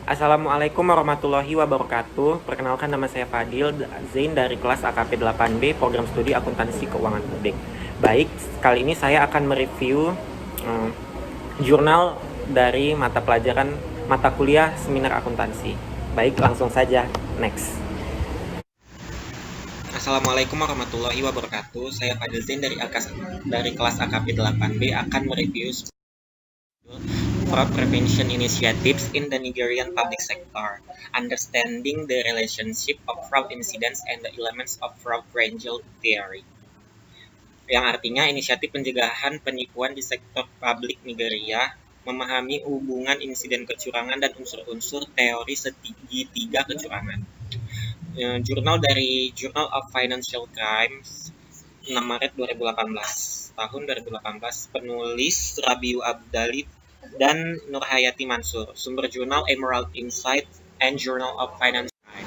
Assalamualaikum warahmatullahi wabarakatuh. Perkenalkan, nama saya Fadil Zain dari kelas AKP 8B Program Studi Akuntansi Keuangan Publik. Baik, kali ini saya akan mereview jurnal dari mata kuliah seminar akuntansi. Baik, langsung saja. Next. Assalamualaikum warahmatullahi wabarakatuh. Saya Fadil Zain dari kelas AKP 8B akan mereview Fraud Prevention Initiatives in the Nigerian Public Sector, Understanding the Relationship of Fraud Incidents and the Elements of Fraud Triangle Theory. Yang artinya inisiatif pencegahan penipuan di sektor publik Nigeria, memahami hubungan insiden kecurangan dan unsur-unsur teori segitiga kecurangan. Jurnal dari Journal of Financial Crimes 6 Maret 2018. Tahun 2018, penulis Rabiu Abdali dan Nurhayati Mansur. Sumber jurnal Emerald Insight and Journal of Finance Crime.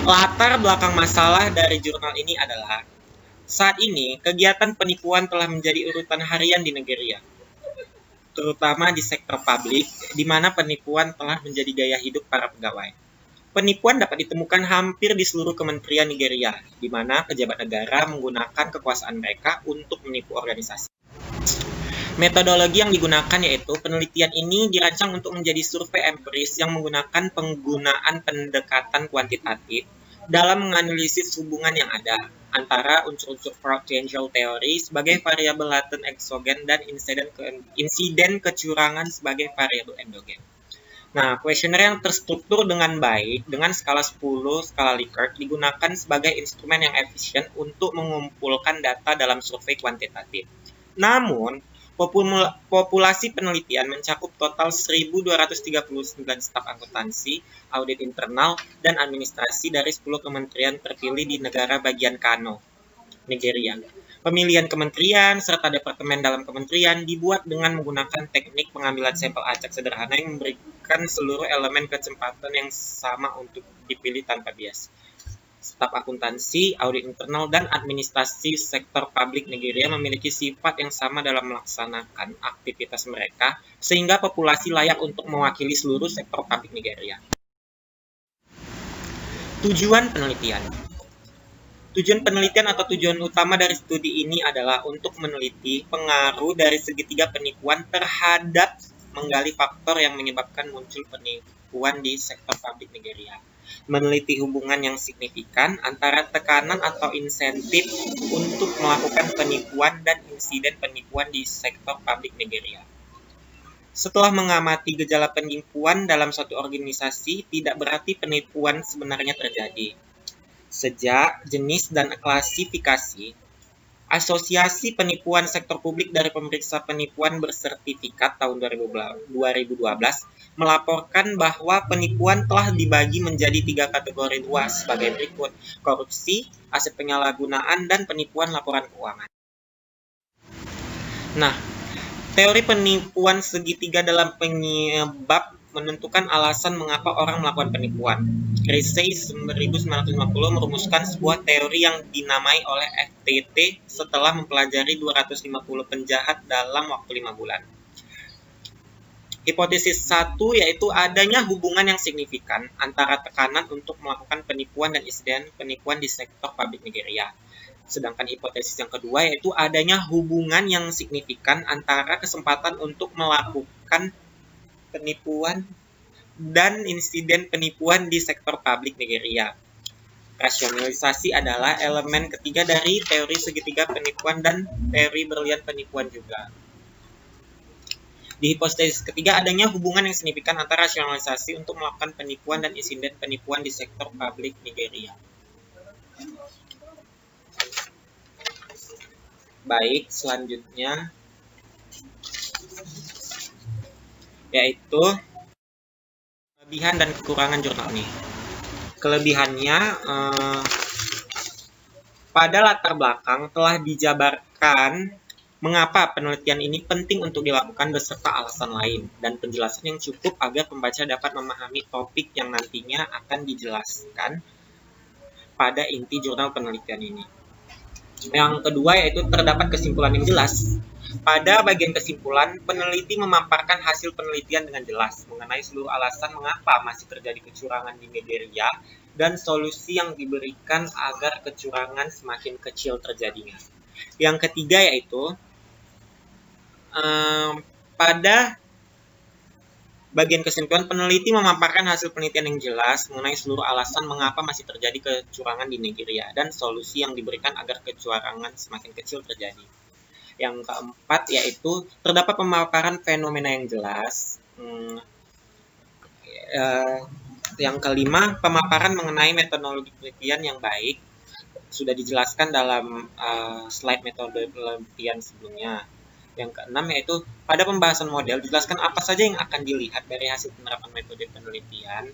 Latar belakang masalah dari jurnal ini adalah saat ini kegiatan penipuan telah menjadi urutan harian di Nigeria, terutama di sektor publik, di mana penipuan telah menjadi gaya hidup para pegawai. Penipuan dapat ditemukan hampir di seluruh kementerian Nigeria, di mana pejabat negara menggunakan kekuasaan mereka untuk menipu organisasi. Metodologi yang digunakan yaitu penelitian ini dirancang untuk menjadi survei empiris yang menggunakan penggunaan pendekatan kuantitatif dalam menganalisis hubungan yang ada antara unsur-unsur fraud triangle theory sebagai variabel laten eksogen dan insiden kecurangan sebagai variabel endogen. Nah, kuesioner yang terstruktur dengan baik dengan skala 10 skala Likert digunakan sebagai instrumen yang efisien untuk mengumpulkan data dalam survei kuantitatif. Namun, populasi penelitian mencakup total 1.239 staf akuntansi, audit internal, dan administrasi dari 10 kementerian terpilih di negara bagian Kano, Nigeria. Pemilihan kementerian serta departemen dalam kementerian dibuat dengan menggunakan teknik pengambilan sampel acak sederhana yang memberikan seluruh elemen kesempatan yang sama untuk dipilih tanpa bias. Staf akuntansi, audit internal, dan administrasi sektor publik Nigeria memiliki sifat yang sama dalam melaksanakan aktivitas mereka, sehingga populasi layak untuk mewakili seluruh sektor publik Nigeria. Tujuan penelitian. Tujuan penelitian atau tujuan utama dari studi ini adalah untuk meneliti pengaruh dari segitiga penipuan terhadap menggali faktor yang menyebabkan muncul penipuan di sektor publik Nigeria. Meneliti hubungan yang signifikan antara tekanan atau insentif untuk melakukan penipuan dan insiden penipuan di sektor publik Nigeria. Setelah mengamati gejala penipuan dalam suatu organisasi, tidak berarti penipuan sebenarnya terjadi. Sejak jenis dan klasifikasi, Asosiasi Penipuan Sektor Publik dari Pemeriksa Penipuan Bersertifikat tahun 2012 melaporkan bahwa penipuan telah dibagi menjadi 3 kategori luas sebagai berikut: korupsi, aset penyalahgunaan, dan penipuan laporan keuangan. Nah, teori penipuan segitiga dalam penyebab menentukan alasan mengapa orang melakukan penipuan. Cressey 1950 merumuskan sebuah teori yang dinamai oleh FTT setelah mempelajari 250 penjahat dalam waktu 5 bulan. Hipotesis 1 yaitu adanya hubungan yang signifikan antara tekanan untuk melakukan penipuan dan insiden penipuan di sektor publik Nigeria. Sedangkan hipotesis yang kedua yaitu adanya hubungan yang signifikan antara kesempatan untuk melakukan penipuan dan insiden penipuan di sektor publik Nigeria. Rasionalisasi adalah elemen ketiga dari teori segitiga penipuan dan teori berlian penipuan juga. Di hipotesis ketiga adanya hubungan yang signifikan antara rasionalisasi untuk melakukan penipuan dan insiden penipuan di sektor publik Nigeria. Baik, selanjutnya yaitu kelebihan dan kekurangan jurnal ini. Kelebihannya, pada latar belakang telah dijabarkan mengapa penelitian ini penting untuk dilakukan beserta alasan lain dan penjelasan yang cukup agar pembaca dapat memahami topik yang nantinya akan dijelaskan pada inti jurnal penelitian ini. Yang kedua yaitu terdapat kesimpulan yang jelas Pada bagian kesimpulan, peneliti memaparkan hasil penelitian dengan jelas mengenai seluruh alasan mengapa masih terjadi kecurangan di Nigeria dan solusi yang diberikan agar kecurangan semakin kecil terjadinya. Yang ketiga yaitu pada bagian kesimpulan, peneliti memaparkan hasil penelitian yang jelas mengenai seluruh alasan mengapa masih terjadi kecurangan di Nigeria dan solusi yang diberikan agar kecurangan semakin kecil terjadi. Yang keempat yaitu terdapat pemaparan fenomena yang jelas. Yang kelima, pemaparan mengenai metodologi penelitian yang baik sudah dijelaskan dalam slide metode penelitian sebelumnya. Yang keenam yaitu pada pembahasan model dijelaskan apa saja yang akan dilihat dari hasil penerapan metode penelitian.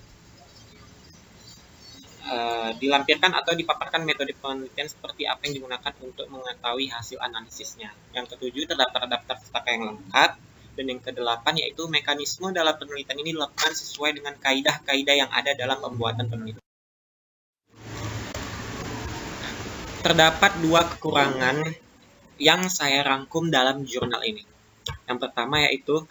Dilampirkan atau dipaparkan metode penelitian seperti apa yang digunakan untuk mengetahui hasil analisisnya. Yang ketujuh, terdapat daftar pustaka yang lengkap. Dan yang kedelapan yaitu mekanisme dalam penelitian ini dilakukan sesuai dengan kaidah-kaidah yang ada dalam pembuatan penelitian. Terdapat dua kekurangan yang saya rangkum dalam jurnal ini. Yang pertama yaitu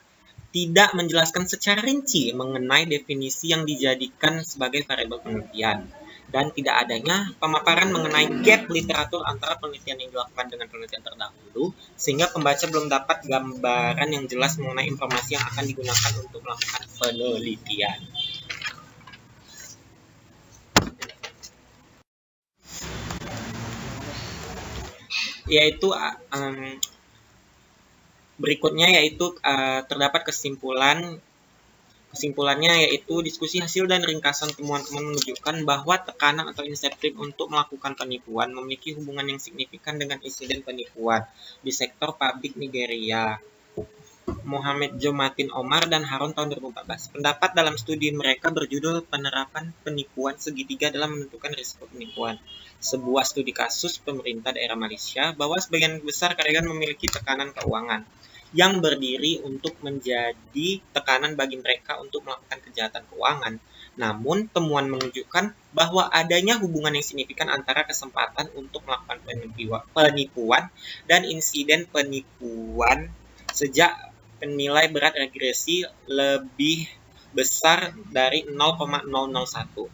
tidak menjelaskan secara rinci mengenai definisi yang dijadikan sebagai variabel penelitian dan tidak adanya pemaparan mengenai gap literatur antara penelitian yang dilakukan dengan penelitian terdahulu sehingga pembaca belum dapat gambaran yang jelas mengenai informasi yang akan digunakan untuk melakukan penelitian. Yaitu berikutnya yaitu terdapat kesimpulannya yaitu diskusi hasil dan ringkasan temuan-temuan menunjukkan bahwa tekanan atau insentif untuk melakukan penipuan memiliki hubungan yang signifikan dengan insiden penipuan di sektor publik Nigeria. Mohamed Jo Martin Omar dan Harun tahun 2014. Pendapat dalam studi mereka berjudul Penerapan Penipuan Segitiga dalam Menentukan Risiko Penipuan. Sebuah studi kasus pemerintah daerah Malaysia bahwa sebagian besar karyawan memiliki tekanan keuangan yang berdiri untuk menjadi tekanan bagi mereka untuk melakukan kejahatan keuangan. Namun, temuan menunjukkan bahwa adanya hubungan yang signifikan antara kesempatan untuk melakukan penipuan dan insiden penipuan sejak penilai berat regresi lebih besar dari 0,001.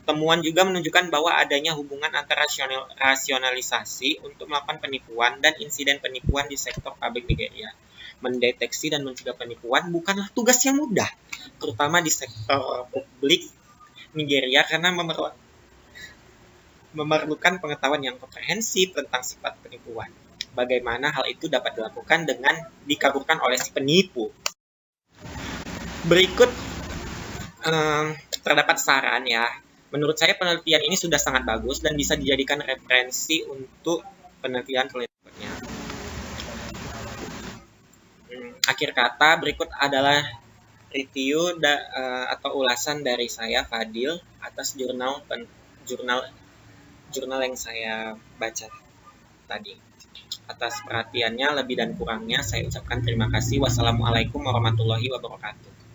Temuan juga menunjukkan bahwa adanya hubungan antara rasionalisasi untuk melakukan penipuan dan insiden penipuan di sektor publik Nigeria. Mendeteksi dan mencegah penipuan bukanlah tugas yang mudah, terutama di sektor publik Nigeria karena memerlukan pengetahuan yang komprehensif tentang sifat penipuan. Bagaimana hal itu dapat dilakukan dengan dikabulkan oleh si penipu. Berikut terdapat saran ya. Menurut saya penelitian ini sudah sangat bagus dan bisa dijadikan referensi untuk penelitian berikutnya. Akhir kata, berikut adalah review atau ulasan dari saya Fadil atas jurnal yang saya baca tadi. Atas perhatiannya, lebih dan kurangnya saya ucapkan terima kasih. Wassalamualaikum warahmatullahi wabarakatuh.